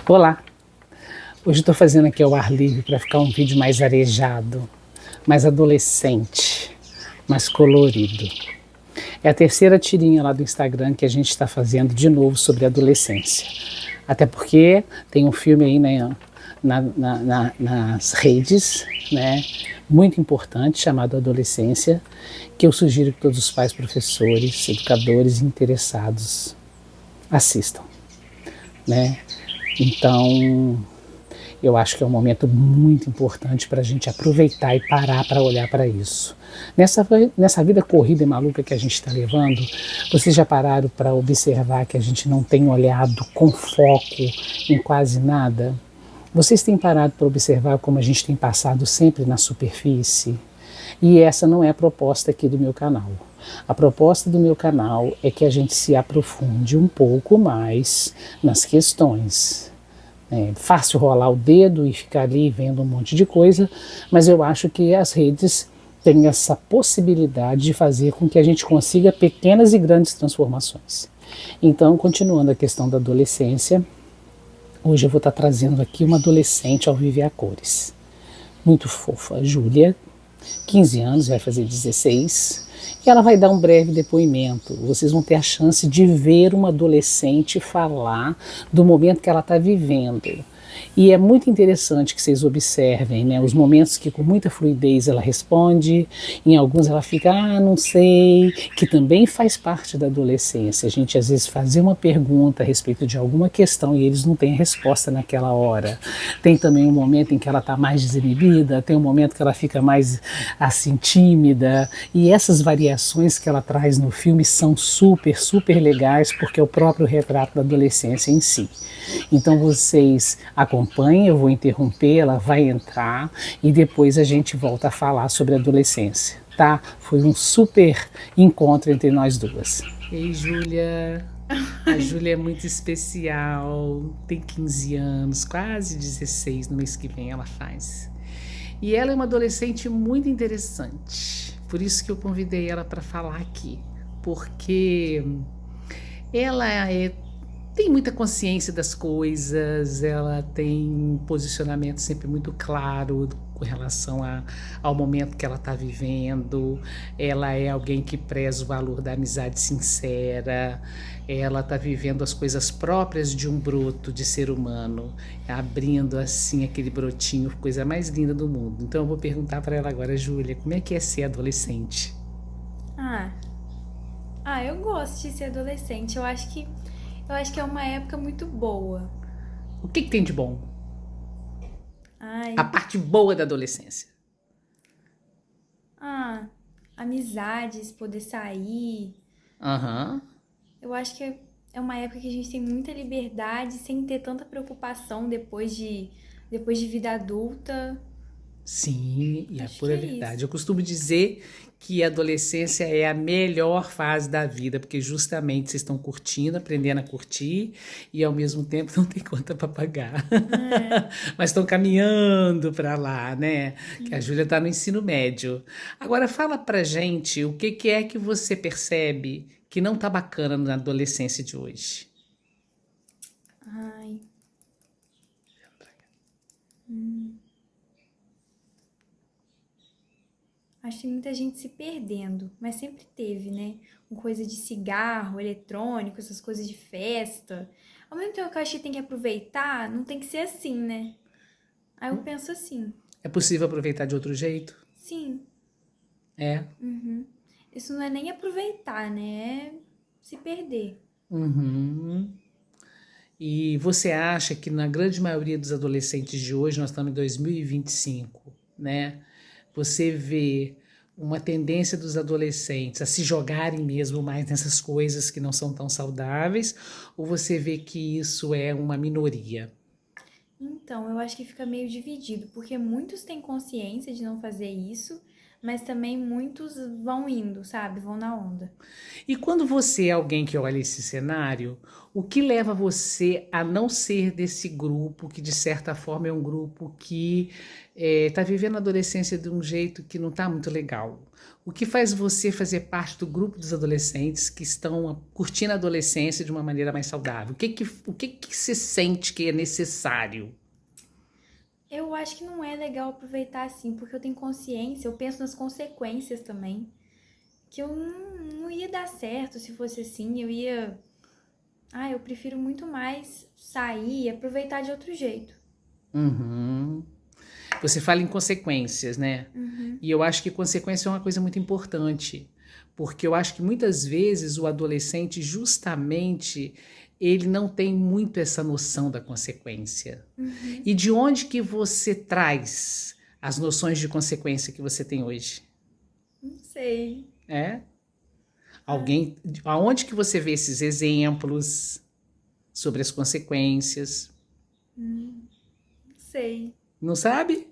Olá, hoje estou fazendo aqui ao ar livre para ficar um vídeo mais arejado, mais adolescente, mais colorido. É a terceira tirinha lá do Instagram que a gente está fazendo de novo sobre adolescência. Até porque tem um filme aí, né, nas redes, né, muito importante, chamado Adolescência, que eu sugiro que todos os pais, professores, educadores interessados assistam, né? Então, eu acho que é um momento muito importante para a gente aproveitar e parar para olhar para isso. Nessa vida corrida e maluca que a gente está levando, vocês já pararam para observar que a gente não tem olhado com foco em quase nada? Vocês têm parado para observar como a gente tem passado sempre na superfície? E essa não é a proposta aqui do meu canal. A proposta do meu canal é que a gente se aprofunde um pouco mais nas questões. É fácil rolar o dedo e ficar ali vendo um monte de coisa, mas eu acho que as redes têm essa possibilidade de fazer com que a gente consiga pequenas e grandes transformações. Então, continuando a questão da adolescência, hoje eu vou estar trazendo aqui uma adolescente ao viver a cores. Muito fofa, a Júlia, 15 anos, vai fazer 16, e ela vai dar um breve depoimento. Vocês vão ter a chance de ver uma adolescente falar do momento que ela está vivendo. E é muito interessante que vocês observem, né, os momentos que com muita fluidez ela responde, em alguns ela fica, não sei, que também faz parte da adolescência. A gente às vezes fazer uma pergunta a respeito de alguma questão e eles não têm resposta naquela hora. Tem também um momento em que ela está mais desinibida, tem um momento que ela fica mais assim tímida, e essas variações que ela traz no filme são super, super legais, porque é o próprio retrato da adolescência em si. Então vocês acompanhem, eu vou interromper, ela vai entrar e depois a gente volta a falar sobre a adolescência, tá? Foi um super encontro entre nós duas. Ei, Júlia. A Júlia é muito especial, tem 15 anos, quase 16, no mês que vem ela faz. E ela é uma adolescente muito interessante, por isso que eu convidei ela para falar aqui, porque ela tem muita consciência das coisas, ela tem um posicionamento sempre muito claro com relação ao momento que ela está vivendo. Ela é alguém que preza o valor da amizade sincera, ela está vivendo as coisas próprias de um broto de ser humano, abrindo assim aquele brotinho, coisa mais linda do mundo. Então eu vou perguntar para ela agora, Júlia, como é que é ser adolescente? Eu gosto de ser adolescente. Eu acho que é uma época muito boa. O que tem de bom? A Ai, parte boa da adolescência. amizades, poder sair. Aham. Eu acho que é uma época que a gente tem muita liberdade sem ter tanta preocupação depois de vida adulta. Sim, e a Acho que pura é isso. verdade. Eu costumo dizer que a adolescência é a melhor fase da vida, porque justamente vocês estão curtindo, aprendendo a curtir, e ao mesmo tempo não tem conta para pagar. É. Mas estão caminhando para lá, né? Que a Júlia está no ensino médio. Agora fala pra gente o que é que você percebe que não tá bacana na adolescência de hoje. Ai, acho que tem muita gente se perdendo, mas sempre teve, né? Uma coisa de cigarro, eletrônico, essas coisas de festa. Ao mesmo tempo que eu acho que tem que aproveitar, não tem que ser assim, né? Aí eu penso assim, É possível aproveitar de outro jeito? sim, É. isso não é nem aproveitar, né? É se perder. Uhum. E você acha que na grande maioria dos adolescentes de hoje, nós estamos em 2025, né? Você vê uma tendência dos adolescentes a se jogarem mesmo mais nessas coisas que não são tão saudáveis, ou você vê que isso é uma minoria? Então, eu acho que fica meio dividido, porque muitos têm consciência de não fazer isso, mas também muitos vão indo, sabe? Vão na onda. E quando você é alguém que olha esse cenário, o que leva você a não ser desse grupo, que de certa forma é um grupo que está vivendo a adolescência de um jeito que não está muito legal? O que faz você fazer parte do grupo dos adolescentes que estão curtindo a adolescência de uma maneira mais saudável? O que você sente que é necessário? Eu acho que não é legal aproveitar assim, porque eu tenho consciência, eu penso nas consequências também. Que eu não ia dar certo se fosse assim, eu ia. Ah, eu prefiro muito mais sair e aproveitar de outro jeito. Uhum. Você fala em consequências, né? Uhum. E eu acho que consequência é uma coisa muito importante, porque eu acho que muitas vezes o adolescente, justamente, ele não tem muito essa noção da consequência. Uhum. E de onde que você traz as noções de consequência que você tem hoje? Não sei. É? Alguém, aonde que você vê esses exemplos sobre as consequências? Não sei. Não sabe?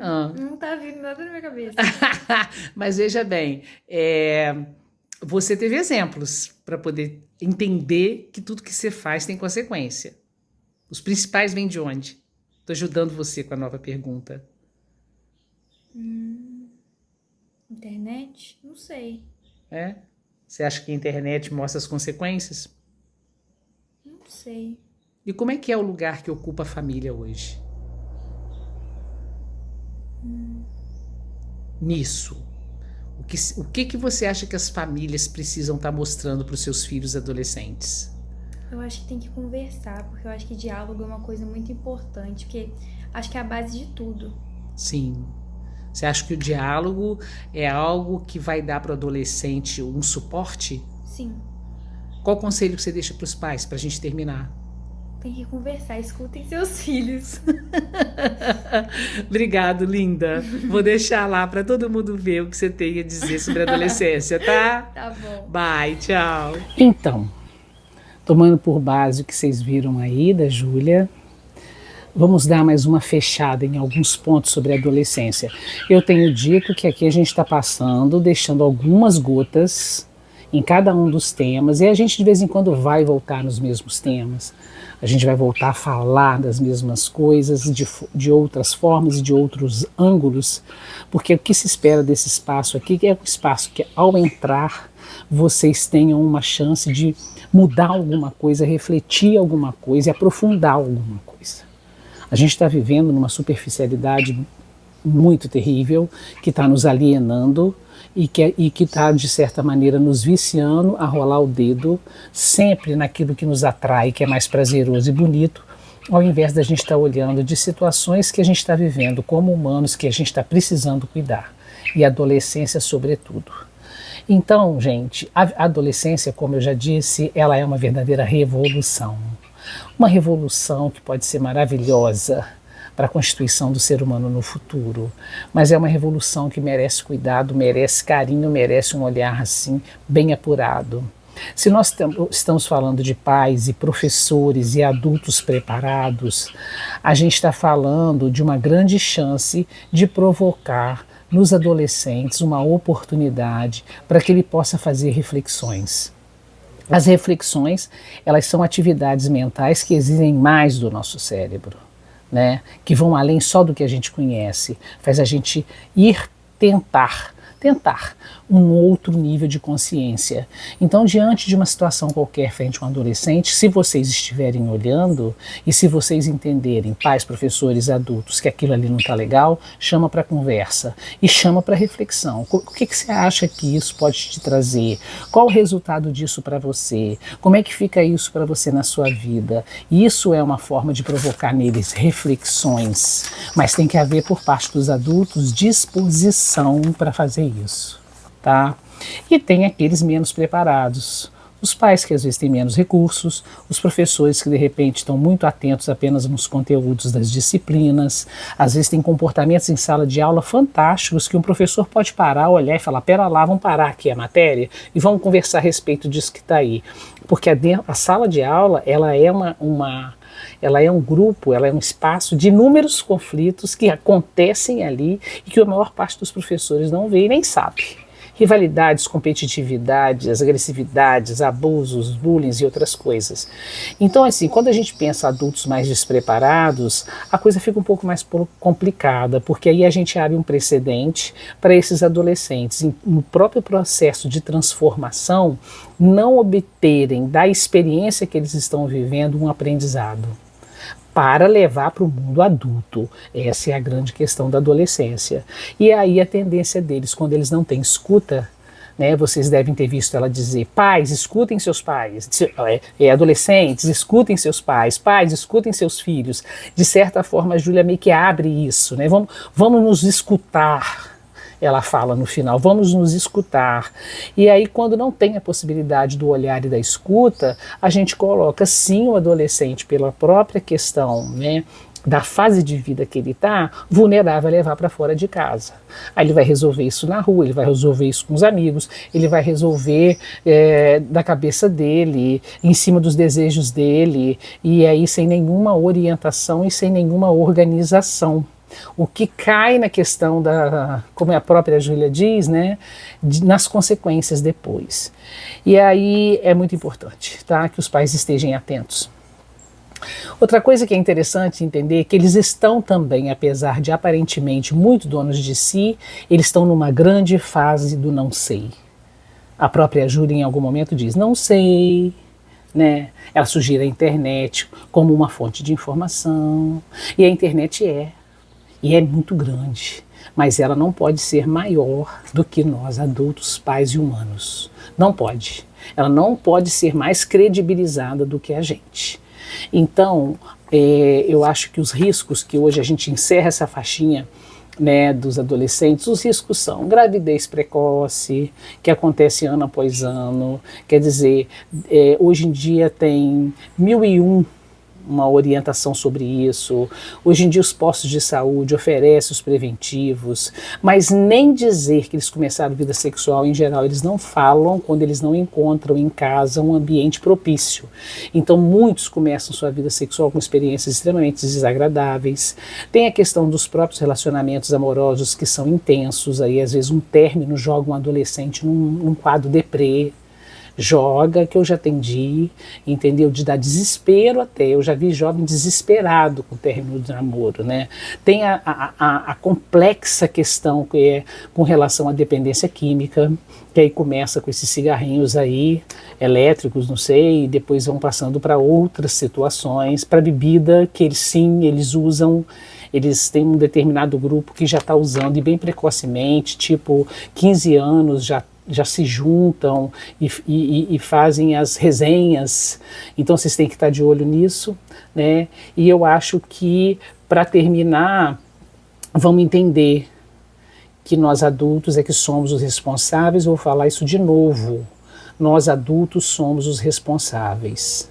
Ah. Não tá vindo nada na minha cabeça. Mas veja bem, você teve exemplos para poder entender que tudo que você faz tem consequência. Os principais vêm de onde? Estou ajudando você com a nova pergunta. Internet? Não sei. É? Você acha que a internet mostra as consequências? Não sei. E como é que é o lugar que ocupa a família hoje? Nisso. O que você acha que as famílias precisam estar mostrando para os seus filhos adolescentes? Eu acho que tem que conversar, porque eu acho que diálogo é uma coisa muito importante, porque acho que é a base de tudo. Sim. Você acha que o diálogo é algo que vai dar para o adolescente um suporte? Sim. Qual conselho que você deixa para os pais, para a gente terminar? Tem que conversar, escutem seus filhos. Obrigado, linda. Vou deixar lá para todo mundo ver o que você tem a dizer sobre a adolescência, tá? Tá bom. Bye, tchau. Então, tomando por base o que vocês viram aí da Júlia, vamos dar mais uma fechada em alguns pontos sobre a adolescência. Eu tenho dito que aqui a gente está passando, deixando algumas gotas em cada um dos temas, e a gente de vez em quando vai voltar nos mesmos temas. A gente vai voltar a falar das mesmas coisas de outras formas e de outros ângulos, porque o que se espera desse espaço aqui é um espaço que, ao entrar, vocês tenham uma chance de mudar alguma coisa, refletir alguma coisa e aprofundar alguma coisa. A gente está vivendo numa superficialidade muito terrível, que está nos alienando e que está, de certa maneira, nos viciando a rolar o dedo sempre naquilo que nos atrai, que é mais prazeroso e bonito, ao invés da gente estar olhando de situações que a gente está vivendo como humanos, que a gente está precisando cuidar, e a adolescência sobretudo. Então, gente, a adolescência, como eu já disse, ela é uma verdadeira revolução. Uma revolução que pode ser maravilhosa para a constituição do ser humano no futuro, mas é uma revolução que merece cuidado, merece carinho, merece um olhar assim bem apurado. Se nós estamos falando de pais e professores e adultos preparados, a gente está falando de uma grande chance de provocar nos adolescentes uma oportunidade para que ele possa fazer reflexões. As reflexões, elas são atividades mentais que exigem mais do nosso cérebro, né? Que vão além só do que a gente conhece, faz a gente ir tentar um outro nível de consciência. Então, diante de uma situação qualquer frente a um adolescente, se vocês estiverem olhando e se vocês entenderem, pais, professores, adultos, que aquilo ali não está legal, chama para conversa e chama para reflexão. O que você acha que isso pode te trazer? Qual o resultado disso para você? Como é que fica isso para você na sua vida? Isso é uma forma de provocar neles reflexões, mas tem que haver por parte dos adultos disposição para fazer isso, tá? E tem aqueles menos preparados, os pais que às vezes têm menos recursos, os professores que de repente estão muito atentos apenas nos conteúdos das disciplinas, às vezes tem comportamentos em sala de aula fantásticos que um professor pode parar, olhar e falar, pera lá, vamos parar aqui a matéria e vamos conversar a respeito disso que está aí, porque a sala de aula ela é uma ela é um grupo, ela é um espaço de inúmeros conflitos que acontecem ali e que a maior parte dos professores não vê e nem sabe. Rivalidades, competitividades, agressividades, abusos, bullying e outras coisas. Então, assim, quando a gente pensa adultos mais despreparados, a coisa fica um pouco mais complicada, porque aí a gente abre um precedente para esses adolescentes, no próprio processo de transformação, não obterem da experiência que eles estão vivendo um aprendizado para levar para o mundo adulto. Essa é a grande questão da adolescência. E aí a tendência deles, quando eles não têm escuta, né, vocês devem ter visto ela dizer: pais, escutem seus pais, adolescentes, escutem seus pais, escutem seus filhos. De certa forma, a Júlia meio que abre isso, né? Vamos nos escutar. Ela fala no final, vamos nos escutar. E aí, quando não tem a possibilidade do olhar e da escuta, a gente coloca sim o adolescente, pela própria questão, né, da fase de vida que ele está, vulnerável a levar para fora de casa. Aí ele vai resolver isso na rua, ele vai resolver isso com os amigos, ele vai resolver da cabeça dele, em cima dos desejos dele, e aí sem nenhuma orientação e sem nenhuma organização. O que cai na questão como a própria Júlia diz, né, nas consequências depois. E aí é muito importante, tá, que os pais estejam atentos. Outra coisa que é interessante entender é que eles estão também, apesar de aparentemente muito donos de si, eles estão numa grande fase do não sei. A própria Júlia em algum momento diz, não sei, né? Ela sugere a internet como uma fonte de informação, e a internet e é muito grande, mas ela não pode ser maior do que nós, adultos, pais e humanos. Não pode. Ela não pode ser mais credibilizada do que a gente. Então, eu acho que os riscos que hoje a gente encerra essa faixinha, né, dos adolescentes, os riscos são gravidez precoce, que acontece ano após ano, quer dizer, hoje em dia tem 1001 uma orientação sobre isso. Hoje em dia os postos de saúde oferecem os preventivos, mas nem dizer que eles começaram vida sexual, em geral, eles não falam quando eles não encontram em casa um ambiente propício. Então muitos começam sua vida sexual com experiências extremamente desagradáveis. Tem a questão dos próprios relacionamentos amorosos que são intensos, aí às vezes um término joga um adolescente num quadro deprê, que eu já atendi, entendeu? De dar desespero até, eu já vi jovem desesperado com o término do namoro, né? Tem a complexa questão que é com relação à dependência química, que aí começa com esses cigarrinhos aí, elétricos, não sei, e depois vão passando para outras situações, para bebida, que eles usam. Eles têm um determinado grupo que já está usando, e bem precocemente, tipo 15 anos já se juntam e fazem as resenhas. Então vocês têm que estar de olho nisso, né? E eu acho que, para terminar, vamos entender que nós adultos é que somos os responsáveis. Vou falar isso de novo. Nós adultos somos os responsáveis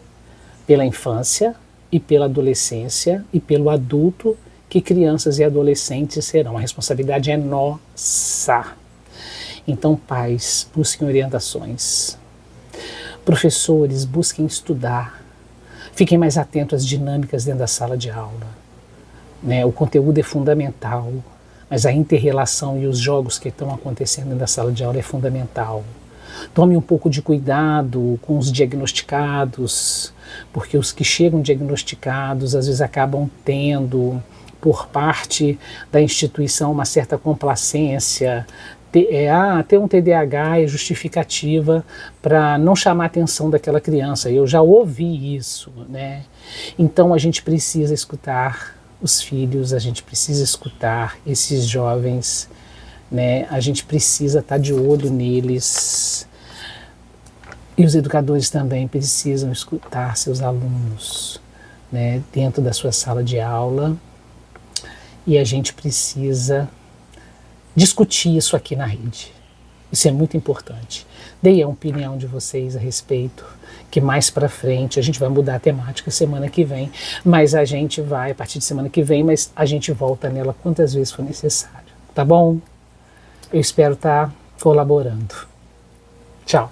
pela infância e pela adolescência e pelo adulto que crianças e adolescentes serão. A responsabilidade é nossa. Então, pais, busquem orientações. Professores, busquem estudar. Fiquem mais atentos às dinâmicas dentro da sala de aula, né? O conteúdo é fundamental, mas a inter-relação e os jogos que estão acontecendo dentro da sala de aula é fundamental. Tome um pouco de cuidado com os diagnosticados, porque os que chegam diagnosticados às vezes acabam tendo, por parte da instituição, uma certa complacência. Ter um TDAH é justificativa para não chamar a atenção daquela criança. Eu já ouvi isso, né? Então a gente precisa escutar os filhos, a gente precisa escutar esses jovens, né? A gente precisa estar de olho neles. E os educadores também precisam escutar seus alunos, né, dentro da sua sala de aula. E a gente precisa discutir isso aqui na rede. Isso é muito importante. Dei a opinião de vocês a respeito, que mais para frente a gente vai mudar a temática semana que vem, mas a gente vai, a partir de semana que vem, mas a gente volta nela quantas vezes for necessário, tá bom? Eu espero estar colaborando. Tchau.